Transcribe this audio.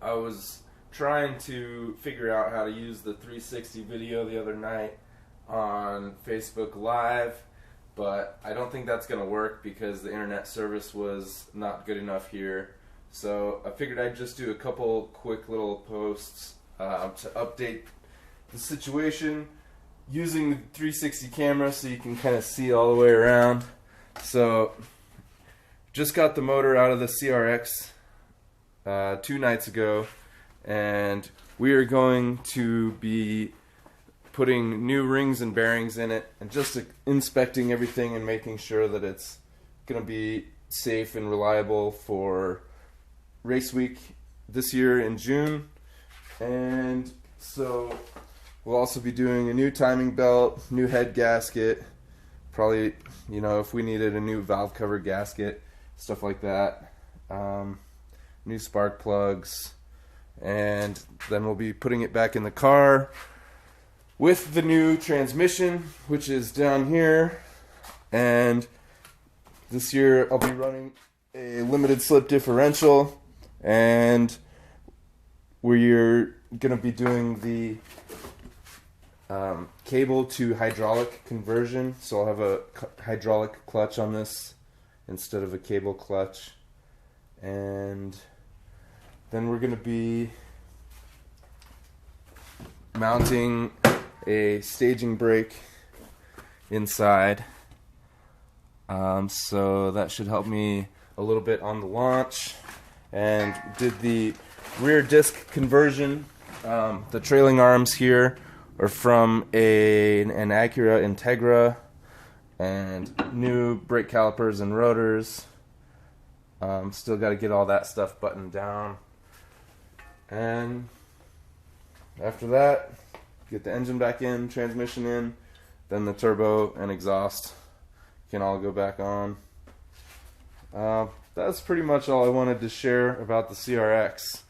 I was trying to figure out how to use the 360 video the other night on Facebook Live, but I don't think that's going to work because the internet service was not good enough here. So I figured I'd just do a couple quick little posts to update the situation using the 360 camera so you can kind of see all the way around. So just got the motor out of the CRX 2 nights ago, and we are going to be putting new rings and bearings in it and just inspecting everything and making sure that it's going to be safe and reliable for race week this year in June. And so we'll also be doing a new timing belt, new head gasket, probably, you know, if we needed a new valve cover gasket, stuff like that, new spark plugs, and then we'll be putting it back in the car with the new transmission, which is down here. And this year I'll be running a limited slip differential, and we're going to be doing the cable to hydraulic conversion. So I'll have a hydraulic clutch on this instead of a cable clutch. And then we're going to be mounting a staging brake inside. So that should help me a little bit on the launch. And did the rear disc conversion. The trailing arms here are from an Acura Integra, and new brake calipers and rotors. Still got to get all that stuff buttoned down. And after that, get the engine back in, transmission in, then the turbo and exhaust can all go back on. That's pretty much all I wanted to share about the CRX.